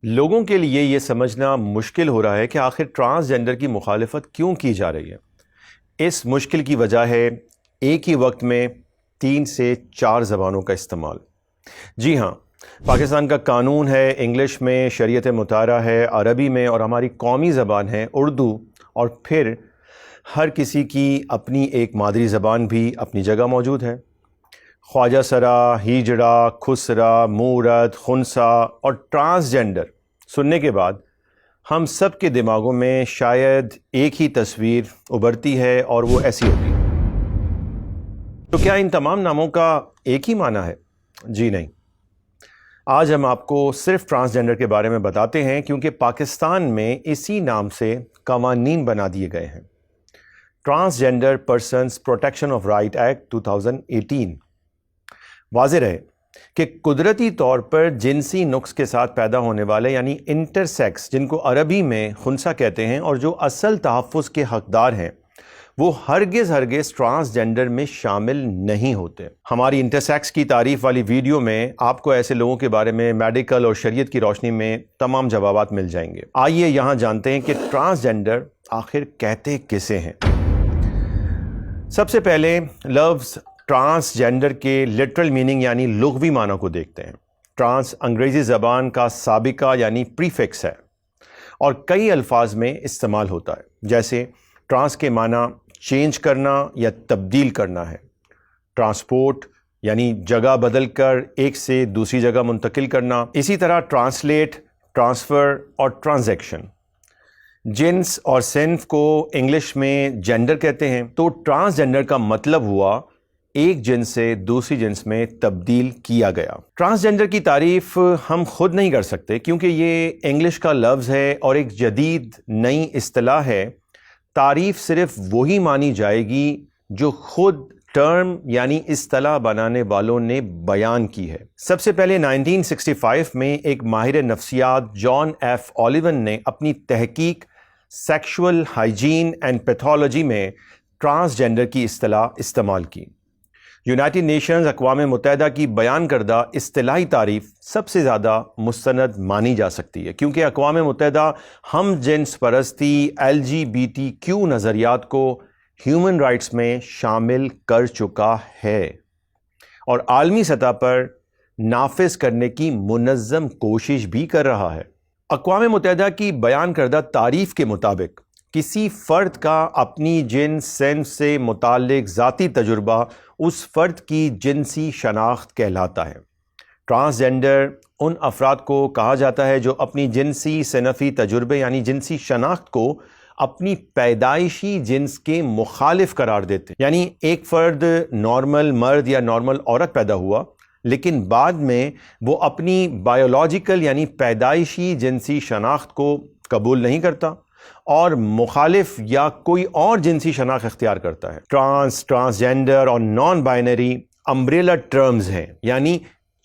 لوگوں کے لیے یہ سمجھنا مشکل ہو رہا ہے کہ آخر ٹرانسجینڈر کی مخالفت کیوں کی جا رہی ہے۔ اس مشکل کی وجہ ہے ایک ہی وقت میں 3 سے 4 زبانوں کا استعمال۔ جی ہاں، پاکستان کا قانون ہے، انگلش میں، شریعت مطہرہ ہے عربی میں، اور ہماری قومی زبان ہے اردو، اور پھر ہر کسی کی اپنی ایک مادری زبان بھی اپنی جگہ موجود ہے۔ خواجہ سرا، ہیجڑا، خسرا، مورد، خنسا اور ٹرانسجینڈر سننے کے بعد ہم سب کے دماغوں میں شاید ایک ہی تصویر ابھرتی ہے، اور وہ ایسی ہوتی ہے۔ تو کیا ان تمام ناموں کا ایک ہی معنی ہے؟ جی نہیں۔ آج ہم آپ کو صرف ٹرانسجینڈر کے بارے میں بتاتے ہیں، کیونکہ پاکستان میں اسی نام سے قوانین بنا دیے گئے ہیں۔ Transgender persons protection of right act 2018۔ واضح رہے کہ قدرتی طور پر جنسی نقص کے ساتھ پیدا ہونے والے یعنی انٹرسیکس، جن کو عربی میں خنسا کہتے ہیں، اور جو اصل تحفظ کے حقدار ہیں، وہ ہرگز ٹرانسجینڈر میں شامل نہیں ہوتے۔ ہماری انٹرسیکس کی تعریف والی ویڈیو میں آپ کو ایسے لوگوں کے بارے میں میڈیکل اور شریعت کی روشنی میں تمام جوابات مل جائیں گے۔ آئیے یہاں جانتے ہیں کہ ٹرانسجینڈر آخر کہتے کسے ہیں۔ سب سے پہلے لفظ ٹرانسجینڈر کے لٹرل میننگ یعنی لغوی معنی کو دیکھتے ہیں۔ ٹرانس انگریزی زبان کا سابقہ یعنی پریفکس ہے، اور کئی الفاظ میں استعمال ہوتا ہے، جیسے ٹرانس کے معنی چینج کرنا یا تبدیل کرنا ہے، ٹرانسپورٹ یعنی جگہ بدل کر ایک سے دوسری جگہ منتقل کرنا، اسی طرح ٹرانسلیٹ، ٹرانسفر اور ٹرانزیکشن۔ جنس اور صنف کو انگلش میں جینڈر کہتے ہیں، تو ٹرانسجینڈر کا مطلب ہوا ایک جنس سے دوسری جنس میں تبدیل کیا گیا۔ ٹرانسجینڈر کی تعریف ہم خود نہیں کر سکتے، کیونکہ یہ انگلش کا لفظ ہے اور ایک جدید نئی اصطلاح ہے۔ تعریف صرف وہی مانی جائے گی جو خود ٹرم یعنی اصطلاح بنانے والوں نے بیان کی ہے۔ سب سے پہلے 1965 میں ایک ماہر نفسیات جان ایف اولیون نے اپنی تحقیق سیکشول ہائیجین اینڈ پیتھولوجی میں ٹرانسجینڈر کی اصطلاح استعمال کی۔ یونائٹڈ نیشنز اقوام متحدہ کی بیان کردہ اصطلاحی تعریف سب سے زیادہ مستند مانی جا سکتی ہے، کیونکہ اقوام متحدہ ہم جنس پرستی LGBTQ نظریات کو ہیومن رائٹس میں شامل کر چکا ہے، اور عالمی سطح پر نافذ کرنے کی منظم کوشش بھی کر رہا ہے۔ اقوام متحدہ کی بیان کردہ تعریف کے مطابق کسی فرد کا اپنی جنس صنف سے متعلق ذاتی تجربہ اس فرد کی جنسی شناخت کہلاتا ہے۔ ٹرانسجینڈر ان افراد کو کہا جاتا ہے جو اپنی جنسی صنفی تجربے یعنی جنسی شناخت کو اپنی پیدائشی جنس کے مخالف قرار دیتے ہیں۔ یعنی ایک فرد نارمل مرد یا نارمل عورت پیدا ہوا، لیکن بعد میں وہ اپنی بایولوجیکل یعنی پیدائشی جنسی شناخت کو قبول نہیں کرتا اور مخالف یا کوئی اور جنسی شناخت اختیار کرتا ہے۔ ٹرانسجینڈر اور نان بائنری امبریلا ٹرمز ہیں، یعنی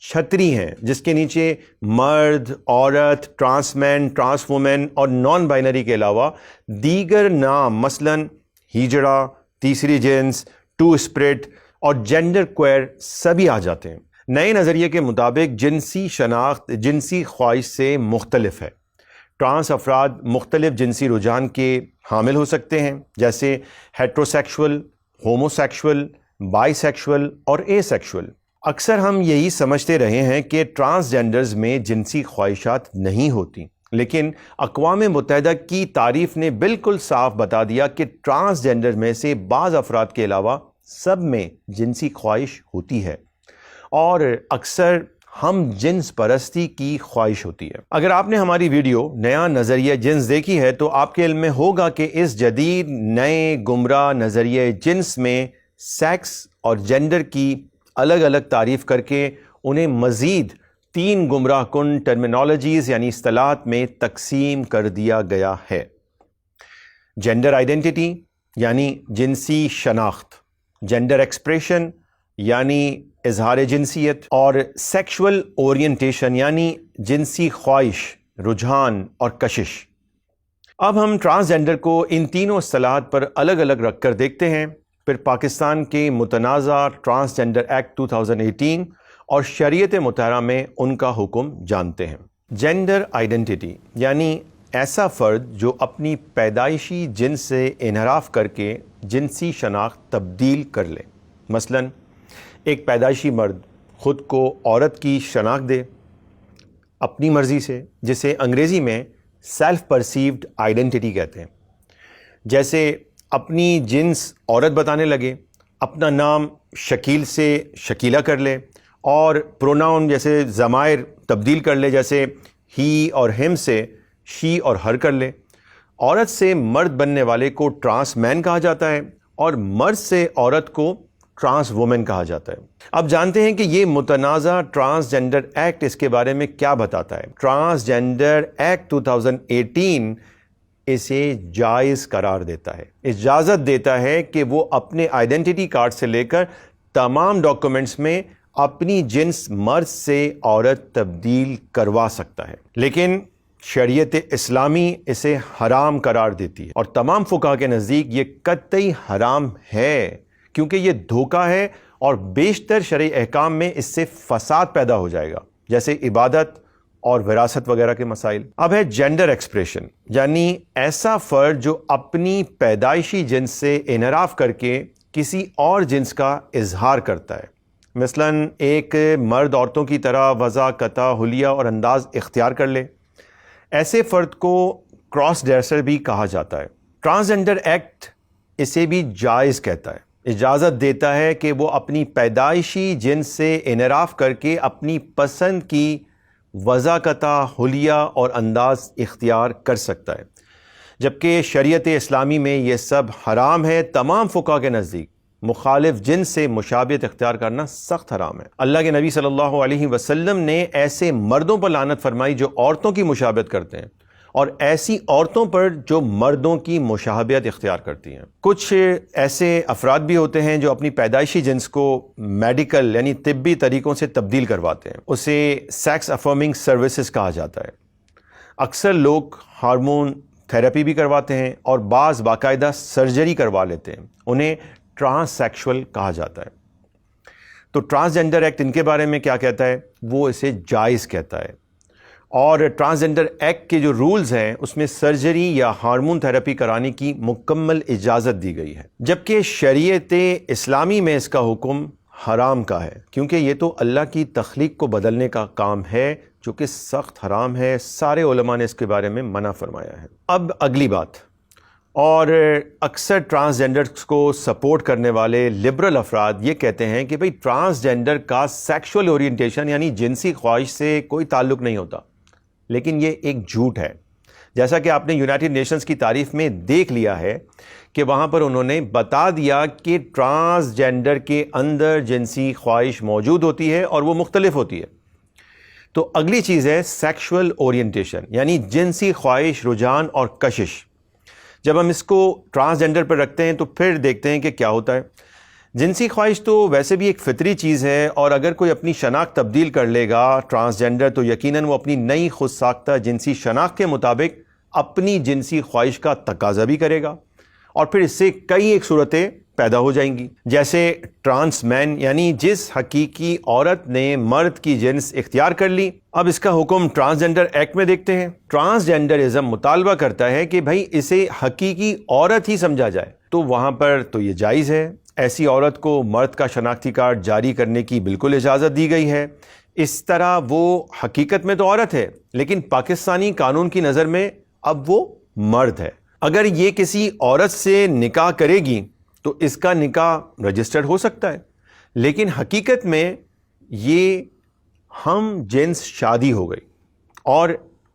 چھتری ہیں، جس کے نیچے مرد، عورت، ٹرانس مین، ٹرانس وومن اور نان بائنری کے علاوہ دیگر نام مثلاً ہیجڑا، تیسری جنس، ٹو اسپرٹ اور جینڈر کوئر سبھی آ جاتے ہیں۔ نئے نظریے کے مطابق جنسی شناخت جنسی خواہش سے مختلف ہے۔ ٹرانس افراد مختلف جنسی رجحان کے حامل ہو سکتے ہیں، جیسے ہیٹروسیکشول، ہوموسیکشول، بائی سیکشول اور اے سیکشول۔ اکثر ہم یہی سمجھتے رہے ہیں کہ ٹرانسجینڈرز میں جنسی خواہشات نہیں ہوتی، لیکن اقوام متحدہ کی تعریف نے بالکل صاف بتا دیا کہ ٹرانسجینڈر میں سے بعض افراد کے علاوہ سب میں جنسی خواہش ہوتی ہے، اور اکثر ہم جنس پرستی کی خواہش ہوتی ہے۔ اگر آپ نے ہماری ویڈیو نیا نظریہ جنس دیکھی ہے تو آپ کے علم میں ہوگا کہ اس جدید نئے گمراہ نظریہ جنس میں سیکس اور جینڈر کی الگ الگ تعریف کر کے انہیں مزید 3 گمراہ کن ٹرمینالوجیز یعنی اصطلاحات میں تقسیم کر دیا گیا ہے۔ جینڈر آئیڈینٹی یعنی جنسی شناخت، جینڈر ایکسپریشن یعنی اظہار جنسیت، اور سیکشول اورینٹیشن یعنی جنسی خواہش، رجحان اور کشش۔ اب ہم ٹرانسجینڈر کو ان تینوں اصطلاحات پر الگ الگ رکھ کر دیکھتے ہیں، پھر پاکستان کے متنازع ٹرانسجینڈر ایکٹ 2018 اور شریعت مطہرہ میں ان کا حکم جانتے ہیں۔ جینڈر آئیڈینٹی یعنی ایسا فرد جو اپنی پیدائشی جنس سے انحراف کر کے جنسی شناخت تبدیل کر لے. مثلا ایک پیدائشی مرد خود کو عورت کی شناخت دے اپنی مرضی سے، جسے انگریزی میں سیلف پرسیوڈ آئیڈینٹی کہتے ہیں. جیسے اپنی جنس عورت بتانے لگے، اپنا نام شکیل سے شکیلہ کر لے، اور پروناؤن جیسے ضمائر تبدیل کر لے، جیسے ہی اور ہم سے شی اور ہر کر لے. عورت سے مرد بننے والے کو ٹرانس مین کہا جاتا ہے، اور مرد سے عورت کو ٹرانس وومن کہا جاتا ہے. اب جانتے ہیں کہ یہ متنازع ٹرانسجینڈر ایکٹ اس کے بارے میں کیا بتاتا ہے. ٹرانسجینڈر ایکٹ 2018 اسے جائز قرار دیتا ہے، اجازت دیتا ہے کہ وہ اپنے آئیڈینٹی کارڈ سے لے کر تمام ڈاکومنٹس میں اپنی جنس مرد سے عورت تبدیل کروا سکتا ہے. لیکن شریعت اسلامی اسے حرام قرار دیتی ہے، اور تمام فقہا کے نزدیک یہ قطعی حرام ہے، کیونکہ یہ دھوکہ ہے اور بیشتر شرعی احکام میں اس سے فساد پیدا ہو جائے گا، جیسے عبادت اور وراثت وغیرہ کے مسائل. اب ہے جینڈر ایکسپریشن، یعنی ایسا فرد جو اپنی پیدائشی جنس سے انحراف کر کے کسی اور جنس کا اظہار کرتا ہے. مثلا ایک مرد عورتوں کی طرح وضع، قطع، حلیہ اور انداز اختیار کر لے، ایسے فرد کو کراس ڈریسر بھی کہا جاتا ہے. ٹرانسجینڈر ایکٹ اسے بھی جائز کہتا ہے، اجازت دیتا ہے کہ وہ اپنی پیدائشی جنس سے انحراف کر کے اپنی پسند کی وضع، قطع، حلیہ اور انداز اختیار کر سکتا ہے، جبکہ شریعت اسلامی میں یہ سب حرام ہے. تمام فقہا کے نزدیک مخالف جنس سے مشابہت اختیار کرنا سخت حرام ہے. اللہ کے نبی صلی اللہ علیہ وسلم نے ایسے مردوں پر لعنت فرمائی جو عورتوں کی مشابہت کرتے ہیں، اور ایسی عورتوں پر جو مردوں کی مشابہت اختیار کرتی ہیں. کچھ ایسے افراد بھی ہوتے ہیں جو اپنی پیدائشی جنس کو میڈیکل یعنی طبی طریقوں سے تبدیل کرواتے ہیں، اسے سیکس افرمنگ سروسز کہا جاتا ہے. اکثر لوگ ہارمون تھراپی بھی کرواتے ہیں، اور بعض باقاعدہ سرجری کروا لیتے ہیں، انہیں ٹرانس سیکشول کہا جاتا ہے. تو ٹرانسجینڈر ایکٹ ان کے بارے میں کیا کہتا ہے؟ وہ اسے جائز کہتا ہے، اور ٹرانسجینڈر ایکٹ کے جو رولز ہیں اس میں سرجری یا ہارمون تھراپی کرانے کی مکمل اجازت دی گئی ہے، جبکہ شریعت اسلامی میں اس کا حکم حرام کا ہے، کیونکہ یہ تو اللہ کی تخلیق کو بدلنے کا کام ہے، جو کہ سخت حرام ہے. سارے علماء نے اس کے بارے میں منع فرمایا ہے. اب اگلی بات، اور اکثر ٹرانسجینڈرز کو سپورٹ کرنے والے لبرل افراد یہ کہتے ہیں کہ بھئی ٹرانسجینڈر کا سیکشول اورینٹیشن یعنی جنسی خواہش سے کوئی تعلق نہیں ہوتا. لیکن یہ ایک جھوٹ ہے. جیسا کہ آپ نے یونائٹڈ نیشنز کی تعریف میں دیکھ لیا ہے کہ وہاں پر انہوں نے بتا دیا کہ ٹرانسجینڈر کے اندر جنسی خواہش موجود ہوتی ہے اور وہ مختلف ہوتی ہے. تو اگلی چیز ہے سیکشول اورینٹیشن، یعنی جنسی خواہش، رجحان اور کشش. جب ہم اس کو ٹرانسجینڈر پر رکھتے ہیں تو پھر دیکھتے ہیں کہ کیا ہوتا ہے. جنسی خواہش تو ویسے بھی ایک فطری چیز ہے، اور اگر کوئی اپنی شناخت تبدیل کر لے گا ٹرانسجینڈر، تو یقیناً وہ اپنی نئی خود ساختہ جنسی شناخت کے مطابق اپنی جنسی خواہش کا تقاضا بھی کرے گا، اور پھر اس سے کئی ایک صورتیں پیدا ہو جائیں گی، جیسے ٹرانس مین، یعنی جس حقیقی عورت نے مرد کی جنس اختیار کر لی. اب اس کا حکم ٹرانسجینڈر ایکٹ میں دیکھتے ہیں. ٹرانسجینڈرزم مطالبہ کرتا ہے کہ بھائی اسے حقیقی عورت ہی سمجھا جائے، تو وہاں پر تو یہ جائز ہے. ایسی عورت کو مرد کا شناختی کارڈ جاری کرنے کی بالکل اجازت دی گئی ہے. اس طرح وہ حقیقت میں تو عورت ہے، لیکن پاکستانی قانون کی نظر میں اب وہ مرد ہے. اگر یہ کسی عورت سے نکاح کرے گی تو اس کا نکاح رجسٹرڈ ہو سکتا ہے، لیکن حقیقت میں یہ ہم جنس شادی ہو گئی، اور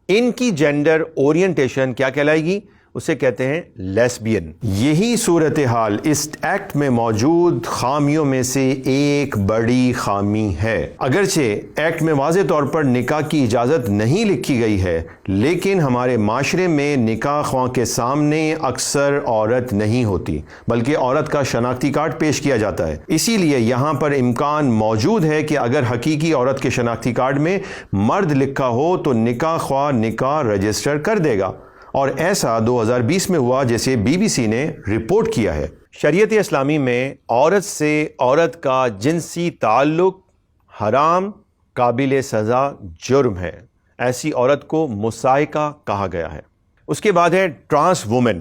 ان کی جینڈر اورینٹیشن کیا کہلائے گی؟ اسے کہتے ہیں لیسبین. یہی صورتحال اس ایکٹ میں موجود خامیوں میں سے ایک بڑی خامی ہے. اگرچہ ایکٹ میں واضح طور پر نکاح کی اجازت نہیں لکھی گئی ہے، لیکن ہمارے معاشرے میں نکاح خواہ کے سامنے اکثر عورت نہیں ہوتی، بلکہ عورت کا شناختی کارڈ پیش کیا جاتا ہے. اسی لیے یہاں پر امکان موجود ہے کہ اگر حقیقی عورت کے شناختی کارڈ میں مرد لکھا ہو تو نکاح خواہ نکاح رجسٹر کر دے گا، اور ایسا 2020 میں ہوا، جیسے BBC نے رپورٹ کیا ہے. شریعت اسلامی میں عورت سے عورت کا جنسی تعلق حرام، قابل سزا جرم ہے. ایسی عورت کو مسائقہ کہا گیا ہے۔ اس کے بعد ہے ٹرانس وومن،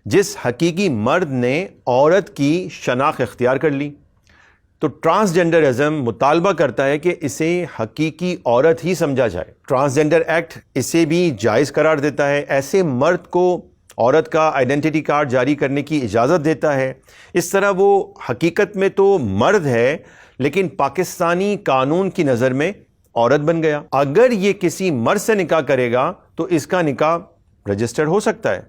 جس حقیقی مرد نے عورت کی شناخت اختیار کر لی۔ تو ٹرانسجنڈرزم مطالبہ کرتا ہے کہ اسے حقیقی عورت ہی سمجھا جائے۔ ٹرانسجنڈر ایکٹ اسے بھی جائز قرار دیتا ہے، ایسے مرد کو عورت کا آئیڈینٹی کارڈ جاری کرنے کی اجازت دیتا ہے۔ اس طرح وہ حقیقت میں تو مرد ہے لیکن پاکستانی قانون کی نظر میں عورت بن گیا۔ اگر یہ کسی مرد سے نکاح کرے گا تو اس کا نکاح رجسٹرڈ ہو سکتا ہے،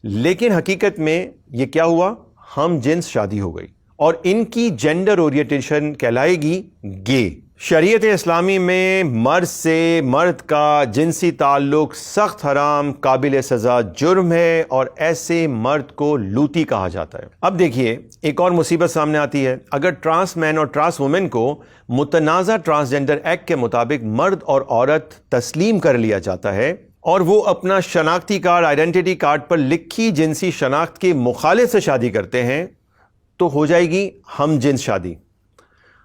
لیکن حقیقت میں یہ کیا ہوا؟ ہم جنس شادی ہو گئی، اور ان کی جینڈر اورینٹیشن کہلائے گی گے۔ شریعت اسلامی میں مرد سے مرد کا جنسی تعلق سخت حرام، قابل سزا جرم ہے، اور ایسے مرد کو لوطی کہا جاتا ہے۔ اب دیکھیے ایک اور مصیبت سامنے آتی ہے۔ اگر ٹرانس مین اور ٹرانس وومن کو متنازع ٹرانسجنڈر ایکٹ کے مطابق مرد اور عورت تسلیم کر لیا جاتا ہے، اور وہ اپنا شناختی کارڈ، آئیڈینٹی کارڈ پر لکھی جنسی شناخت کے مخالف سے شادی کرتے ہیں، تو ہو جائے گی ہم جنس شادی۔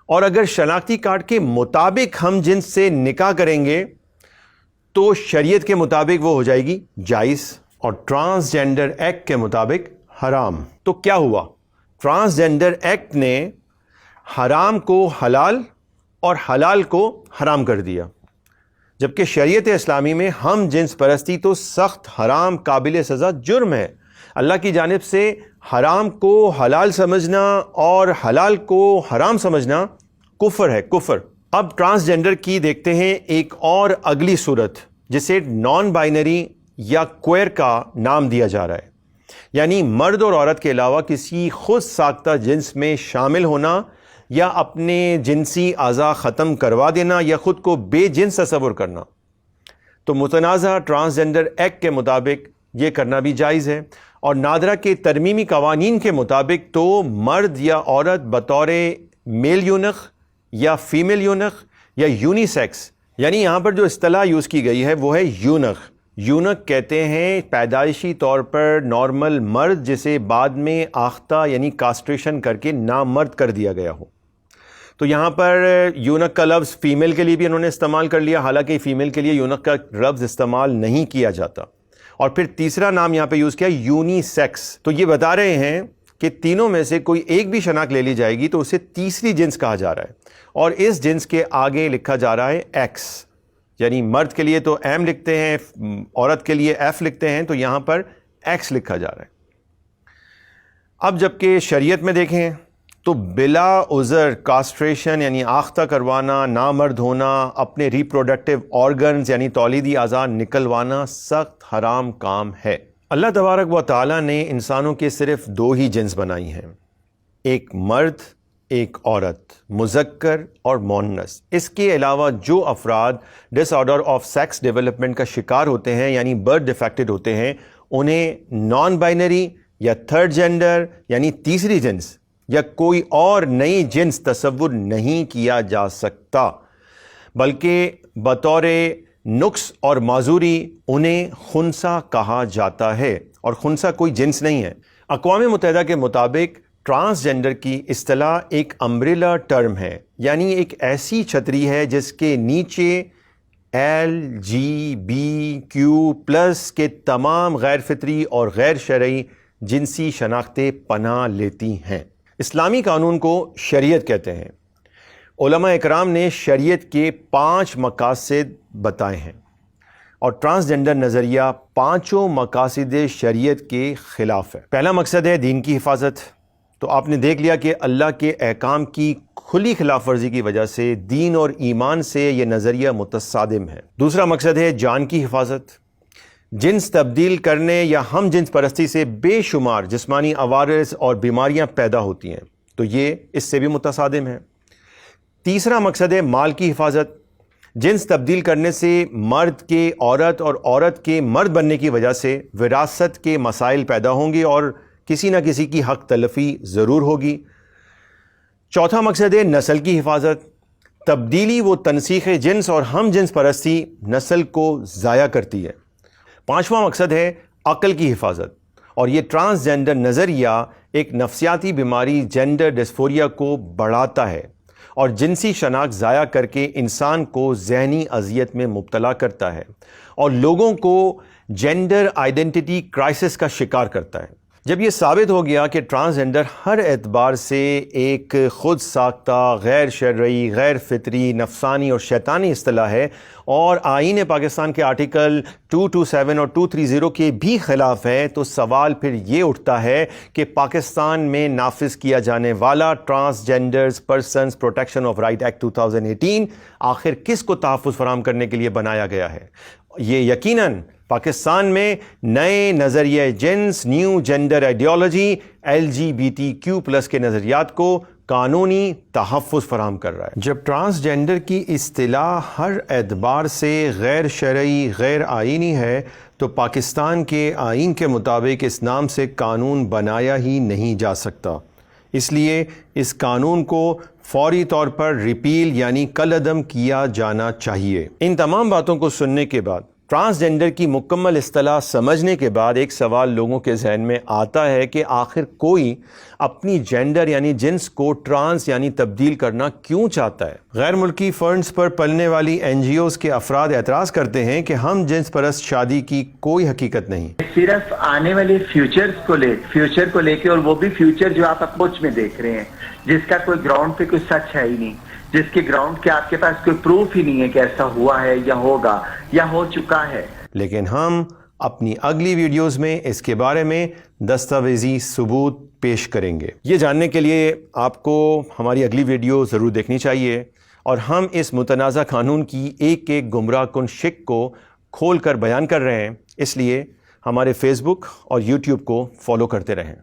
اور اگر شناختی کارڈ کے مطابق ہم جنس سے نکاح کریں گے تو شریعت کے مطابق وہ ہو جائے گی جائز، اور ٹرانسجنڈر ایکٹ کے مطابق حرام۔ تو کیا ہوا؟ ٹرانسجنڈر ایکٹ نے حرام کو حلال اور حلال کو حرام کر دیا، جبکہ شریعت اسلامی میں ہم جنس پرستی تو سخت حرام، قابل سزا جرم ہے۔ اللہ کی جانب سے حرام کو حلال سمجھنا اور حلال کو حرام سمجھنا کفر ہے، کفر۔ اب ٹرانسجنڈر کی دیکھتے ہیں ایک اور اگلی صورت، جسے نان بائنری یا کوئر کا نام دیا جا رہا ہے، یعنی مرد اور عورت کے علاوہ کسی خود ساختہ جنس میں شامل ہونا، یا اپنے جنسی اعضاء ختم کروا دینا، یا خود کو بے جنس تصور کرنا۔ تو متنازع ٹرانسجنڈر ایکٹ کے مطابق یہ کرنا بھی جائز ہے، اور نادرہ کے ترمیمی قوانین کے مطابق تو مرد یا عورت بطور میل یونخ یا فیمیل یونخ یا یونی سیکس، یعنی یہاں پر جو اصطلاح یوز کی گئی ہے وہ ہے یونخ۔ یونخ کہتے ہیں پیدائشی طور پر نارمل مرد جسے بعد میں آختہ یعنی کاسٹریشن کر کے نامرد کر دیا گیا ہو۔ تو یہاں پر یونخ کا لفظ فیمیل کے لیے بھی انہوں نے استعمال کر لیا، حالانکہ فیمیل کے لیے یونخ کا لفظ استعمال نہیں کیا جاتا۔ اور پھر تیسرا نام یہاں پہ یوز کیا، یونی سیکس۔ تو یہ بتا رہے ہیں کہ تینوں میں سے کوئی ایک بھی شناخت لے لی جائے گی تو اسے تیسری جنس کہا جا رہا ہے، اور اس جنس کے آگے لکھا جا رہا ہے ایکس، یعنی مرد کے لیے تو ایم لکھتے ہیں، عورت کے لیے ایف لکھتے ہیں، تو یہاں پر ایکس لکھا جا رہا ہے۔ اب جبکہ شریعت میں دیکھیں تو بلا عذر کاسٹریشن یعنی آختہ کروانا، نامرد ہونا، اپنے ریپروڈکٹیو آرگنز یعنی تولیدی اعضاء نکلوانا سخت حرام کام ہے۔ اللہ تبارک و تعالیٰ نے انسانوں کے صرف دو ہی جنس بنائی ہیں، ایک مرد ایک عورت، مذکر اور مؤنث۔ اس کے علاوہ جو افراد ڈس آرڈر آف سیکس ڈیولپمنٹ کا شکار ہوتے ہیں یعنی برتھ ڈیفیکٹڈ ہوتے ہیں، انہیں نان بائنری یا تھرڈ جینڈر یعنی تیسری جنس یا کوئی اور نئی جنس تصور نہیں کیا جا سکتا، بلکہ بطور نقص اور معذوری انہیں خنثی کہا جاتا ہے، اور خنثی کوئی جنس نہیں ہے۔ اقوام متحدہ کے مطابق ٹرانسجنڈر کی اصطلاح ایک امبریلا ٹرم ہے، یعنی ایک ایسی چھتری ہے جس کے نیچے LGBTQ+ کے تمام غیر فطری اور غیر شرعی جنسی شناختیں پناہ لیتی ہیں۔ اسلامی قانون کو شریعت کہتے ہیں۔ علماء اکرام نے شریعت کے 5 مقاصد بتائے ہیں، اور ٹرانسجنڈر نظریہ 5 مقاصد شریعت کے خلاف ہے۔ پہلا مقصد ہے دین کی حفاظت۔ تو آپ نے دیکھ لیا کہ اللہ کے احکام کی کھلی خلاف ورزی کی وجہ سے دین اور ایمان سے یہ نظریہ متصادم ہے۔ دوسرا مقصد ہے جان کی حفاظت۔ جنس تبدیل کرنے یا ہم جنس پرستی سے بے شمار جسمانی عوارض اور بیماریاں پیدا ہوتی ہیں، تو یہ اس سے بھی متصادم ہے۔ تیسرا مقصد ہے مال کی حفاظت۔ جنس تبدیل کرنے سے مرد کے عورت اور عورت کے مرد بننے کی وجہ سے وراثت کے مسائل پیدا ہوں گے اور کسی نہ کسی کی حق تلفی ضرور ہوگی۔ چوتھا مقصد ہے نسل کی حفاظت۔ تبدیلی و تنسیخ جنس اور ہم جنس پرستی نسل کو ضائع کرتی ہے۔ پانچواں مقصد ہے عقل کی حفاظت، اور یہ ٹرانسجنڈر نظریہ ایک نفسیاتی بیماری جینڈر ڈسفوریا کو بڑھاتا ہے اور جنسی شناخت ضائع کر کے انسان کو ذہنی اذیت میں مبتلا کرتا ہے اور لوگوں کو جینڈر آئیڈینٹی کرائسس کا شکار کرتا ہے۔ جب یہ ثابت ہو گیا کہ ٹرانسجنڈر ہر اعتبار سے ایک خود ساختہ، غیر شرعی، غیر فطری، نفسانی اور شیطانی اصطلاح ہے اور آئین پاکستان کے آرٹیکل 227 اور 230 کے بھی خلاف ہے، تو سوال پھر یہ اٹھتا ہے کہ پاکستان میں نافذ کیا جانے والا transgenders persons protection of right act 2018 آخر کس کو تحفظ فراہم کرنے کے لیے بنایا گیا ہے؟ یہ یقیناً پاکستان میں نئے نظریہ جنس، نیو جینڈر آئیڈیالوجی، LGBTQ+ کے نظریات کو قانونی تحفظ فراہم کر رہا ہے۔ جب ٹرانسجنڈر کی اصطلاح ہر اعتبار سے غیر شرعی، غیر آئینی ہے، تو پاکستان کے آئین کے مطابق اس نام سے قانون بنایا ہی نہیں جا سکتا۔ اس لیے اس قانون کو فوری طور پر ریپیل یعنی کالعدم کیا جانا چاہیے۔ ان تمام باتوں کو سننے کے بعد، ٹرانسجنڈر کی مکمل اصطلاح سمجھنے کے بعد ایک سوال لوگوں کے ذہن میں آتا ہے کہ آخر کوئی اپنی جینڈر یعنی جنس کو ٹرانس یعنی تبدیل کرنا کیوں چاہتا ہے؟ غیر ملکی فنڈز پر پلنے والی NGOز کے افراد اعتراض کرتے ہیں کہ ہم جنس پرست شادی کی کوئی حقیقت نہیں، صرف آنے والے فیوچر کو لے کے، اور وہ بھی فیوچر جو آپ اپروچ میں دیکھ رہے ہیں، جس کا کوئی گراؤنڈ پہ کوئی سچ ہے ہی نہیں، جس کے گراؤنڈ کے آپ کے پاس کوئی پروف ہی نہیں ہے کہ ایسا ہوا ہے یا ہوگا یا ہو چکا ہے۔ لیکن ہم اپنی اگلی ویڈیوز میں اس کے بارے میں دستاویزی ثبوت پیش کریں گے۔ یہ جاننے کے لیے آپ کو ہماری اگلی ویڈیو ضرور دیکھنی چاہیے، اور ہم اس متنازع قانون کی ایک ایک گمراہ کن شک کو کھول کر بیان کر رہے ہیں، اس لیے ہمارے فیس بک اور یوٹیوب کو فالو کرتے رہیں۔